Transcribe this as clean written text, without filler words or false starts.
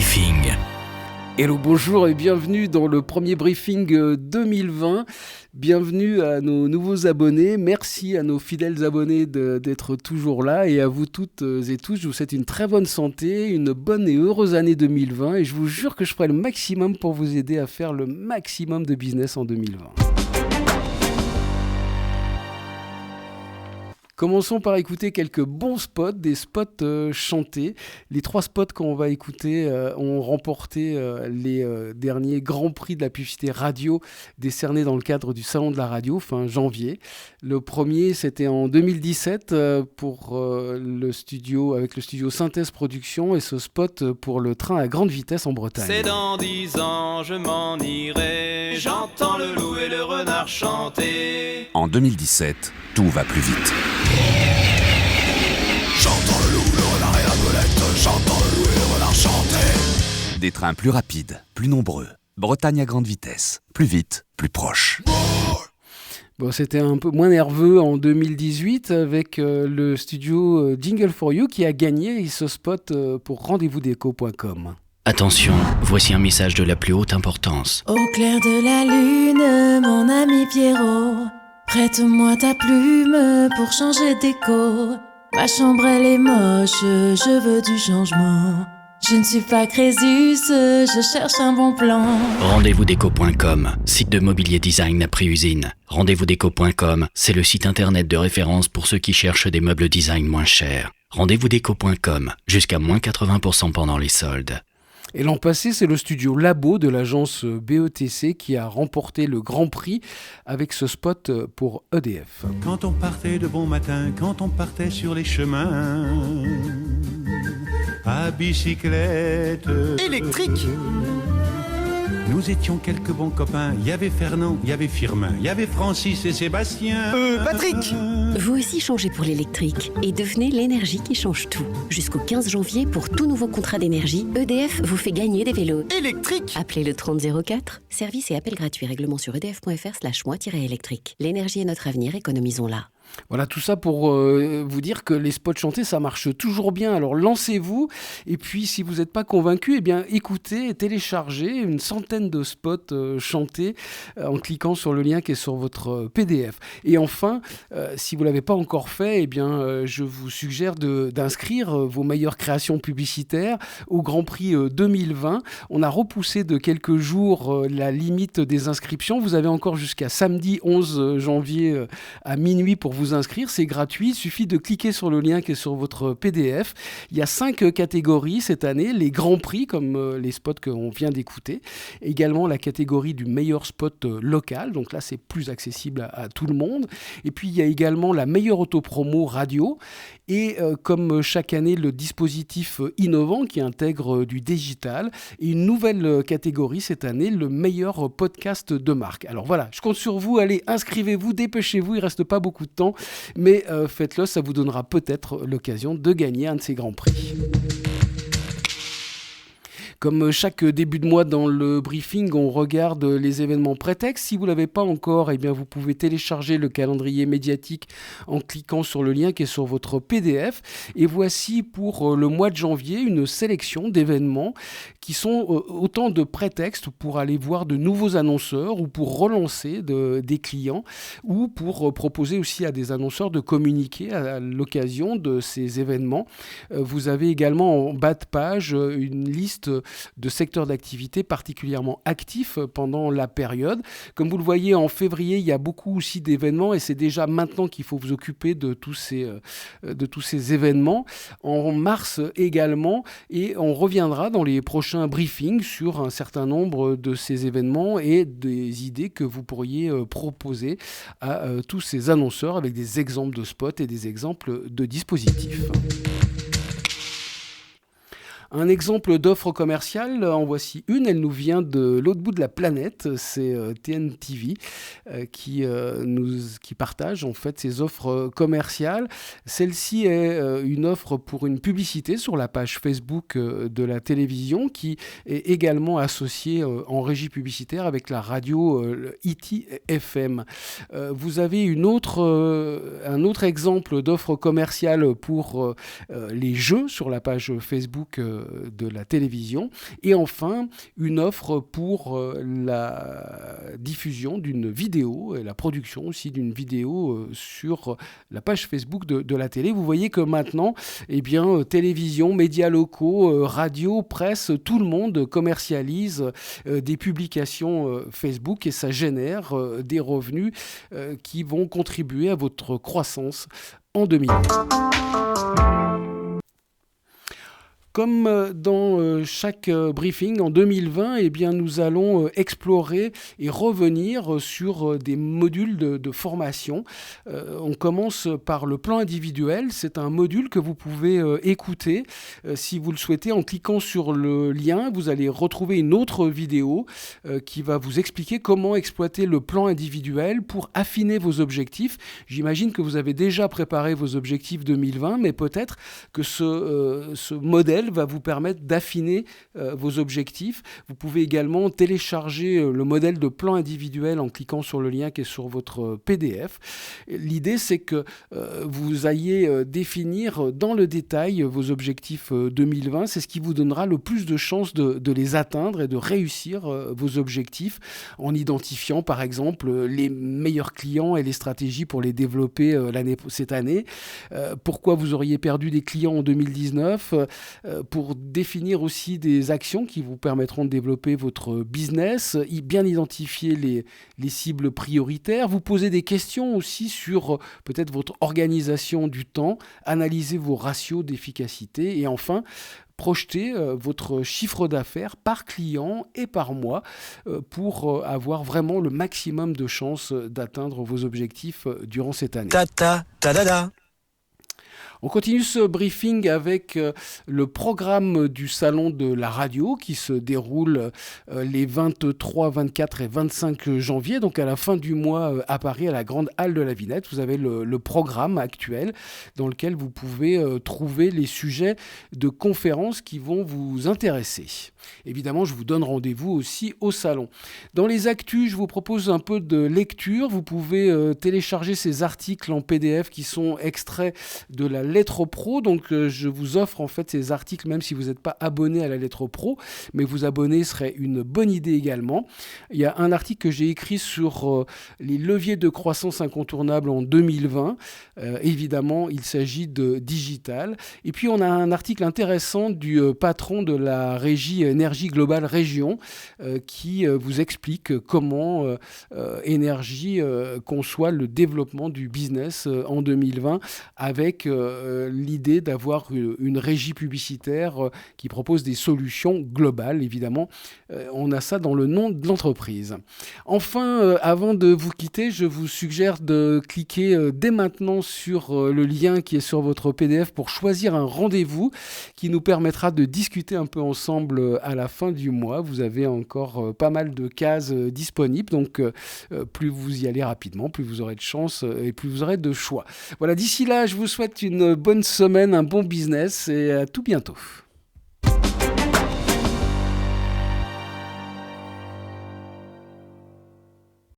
briefing. Hello, bonjour et bienvenue dans le premier briefing 2020. Bienvenue à nos nouveaux abonnés. Merci à nos fidèles abonnés d'être toujours là. Et à vous toutes et tous, je vous souhaite une très bonne santé, une bonne et heureuse année 2020. Et je vous jure que je ferai le maximum pour vous aider à faire le maximum de business en 2020. Commençons par écouter quelques bons spots, des spots chantés. Les 3 spots qu'on va écouter ont remporté les derniers grands prix de la publicité radio décernés dans le cadre du Salon de la radio fin janvier. Le premier, c'était en 2017 pour le studio, avec le studio Synthèse Productions et ce spot pour le train à grande vitesse en Bretagne. C'est dans 10 ans, je m'en irai, j'entends le loup et le renard chanter. En 2017, tout va plus vite. J'entends le loup, le renard et la belette, j'entends le loup et le renard chanter. Des trains plus rapides, plus nombreux. Bretagne à grande vitesse. Plus vite, plus proche. Bon, c'était un peu moins nerveux en 2018 avec le studio Jingle for You qui a gagné ce spot pour rendez-vous-déco.com. Attention, voici un message de la plus haute importance. Au clair de la lune, mon ami Pierrot, prête-moi ta plume pour changer de déco. Ma chambre elle est moche, je veux du changement. Je ne suis pas Crésus, je cherche un bon plan. Rendez-vous-déco.com, site de mobilier design après usine. Rendez-vous-déco.com, c'est le site internet de référence pour ceux qui cherchent des meubles design moins chers. Rendez-vous-déco.com, jusqu'à moins 80% pendant les soldes. Et l'an passé, c'est le studio Labo de l'agence BETC qui a remporté le Grand Prix avec ce spot pour EDF. Quand on partait de bon matin, quand on partait sur les chemins, à bicyclette Électrique. nous étions quelques bons copains. Il y avait Fernand, il y avait Firmin, il y avait Francis et Sébastien. Patrick. Vous aussi changez pour l'électrique et devenez l'énergie qui change tout. Jusqu'au 15 janvier, pour tout nouveau contrat d'énergie, EDF vous fait gagner des vélos. Électrique. Appelez le 3004. Service et appel gratuit. Règlement sur edf.fr/moi-électrique. L'énergie est notre avenir, économisons-la. Voilà, tout ça pour vous dire que les spots chantés, ça marche toujours bien. Alors lancez-vous et puis si vous n'êtes pas convaincu, eh bien écoutez et téléchargez une centaine de spots chantés en cliquant sur le lien qui est sur votre PDF. Et enfin, si vous ne l'avez pas encore fait, eh bien je vous suggère d'inscrire vos meilleures créations publicitaires au Grand Prix 2020. On a repoussé de quelques jours la limite des inscriptions. Vous avez encore jusqu'à samedi 11 janvier à minuit pour vous inscrire, c'est gratuit, il suffit de cliquer sur le lien qui est sur votre PDF. Il y a 5 catégories cette année, les grands prix comme les spots qu'on vient d'écouter, également la catégorie du meilleur spot local, donc là c'est plus accessible à tout le monde, et puis il y a également la meilleure autopromo radio, et comme chaque année le dispositif innovant qui intègre du digital, et une nouvelle catégorie cette année, le meilleur podcast de marque. Alors voilà, je compte sur vous, allez, inscrivez-vous, dépêchez-vous, il ne reste pas beaucoup de temps, mais faites-le, ça vous donnera peut-être l'occasion de gagner un de ces grands prix. Comme chaque début de mois dans le briefing, on regarde les événements prétextes. Si vous ne l'avez pas encore, eh bien vous pouvez télécharger le calendrier médiatique en cliquant sur le lien qui est sur votre PDF. Et voici pour le mois de janvier une sélection d'événements qui sont autant de prétextes pour aller voir de nouveaux annonceurs ou pour relancer des clients ou pour proposer aussi à des annonceurs de communiquer à l'occasion de ces événements. Vous avez également en bas de page une liste de secteurs d'activité particulièrement actifs pendant la période. Comme vous le voyez, en février, il y a beaucoup aussi d'événements et c'est déjà maintenant qu'il faut vous occuper de tous ces événements. En mars également, et on reviendra dans les prochains briefings sur un certain nombre de ces événements et des idées que vous pourriez proposer à tous ces annonceurs avec des exemples de spots et des exemples de dispositifs. Un exemple d'offre commerciale, en voici une, elle nous vient de l'autre bout de la planète, c'est TNTV qui partage en fait ses offres commerciales. Celle-ci est une offre pour une publicité sur la page Facebook de la télévision qui est également associée en régie publicitaire avec la radio ITFM. Vous avez un autre exemple d'offre commerciale pour les jeux sur la page Facebook de la télévision. Et enfin, une offre pour la diffusion d'une vidéo et la production aussi d'une vidéo sur la page Facebook de la télé. Vous voyez que maintenant, télévision, médias locaux, radio, presse, tout le monde commercialise des publications Facebook et ça génère des revenus qui vont contribuer à votre croissance en 2020. Comme dans chaque briefing en 2020, nous allons explorer et revenir sur des modules de formation. On commence par le plan individuel. C'est un module que vous pouvez écouter si vous le souhaitez. En cliquant sur le lien, vous allez retrouver une autre vidéo qui va vous expliquer comment exploiter le plan individuel pour affiner vos objectifs. J'imagine que vous avez déjà préparé vos objectifs 2020, mais peut-être que ce modèle va vous permettre d'affiner vos objectifs. Vous pouvez également télécharger le modèle de plan individuel en cliquant sur le lien qui est sur votre PDF. L'idée, c'est que vous ayez définir dans le détail vos objectifs 2020. C'est ce qui vous donnera le plus de chances de les atteindre et de réussir vos objectifs en identifiant, par exemple, les meilleurs clients et les stratégies pour les développer cette année. Pourquoi vous auriez perdu des clients en 2019 pour définir aussi des actions qui vous permettront de développer votre business, bien identifier les cibles prioritaires, vous poser des questions aussi sur peut-être votre organisation du temps, analyser vos ratios d'efficacité et enfin projeter votre chiffre d'affaires par client et par mois pour avoir vraiment le maximum de chances d'atteindre vos objectifs durant cette année. On continue ce briefing avec le programme du salon de la radio qui se déroule les 23, 24 et 25 janvier, donc à la fin du mois à Paris, à la Grande Halle de la Vinette. Vous avez le programme actuel dans lequel vous pouvez trouver les sujets de conférences qui vont vous intéresser. Évidemment, je vous donne rendez-vous aussi au salon. Dans les actus, je vous propose un peu de lecture. Vous pouvez télécharger ces articles en PDF qui sont extraits de la Lettre Pro. Donc, je vous offre en fait ces articles même si vous n'êtes pas abonné à la Lettre Pro, mais vous abonner serait une bonne idée également. Il y a un article que j'ai écrit sur les leviers de croissance incontournables en 2020. Évidemment, il s'agit de digital. Et puis, on a un article intéressant du patron de la régie Énergie Globale Région qui vous explique comment Énergie conçoit le développement du business en 2020 avec l'idée d'avoir une régie publicitaire qui propose des solutions globales. Évidemment, on a ça dans le nom de l'entreprise. Enfin, avant de vous quitter, je vous suggère de cliquer dès maintenant sur le lien qui est sur votre PDF pour choisir un rendez-vous qui nous permettra de discuter un peu ensemble à la fin du mois. Vous avez encore pas mal de cases disponibles, donc plus vous y allez rapidement, plus vous aurez de chance et plus vous aurez de choix. Voilà, d'ici là, je vous souhaite une bonne semaine, un bon business et à tout bientôt.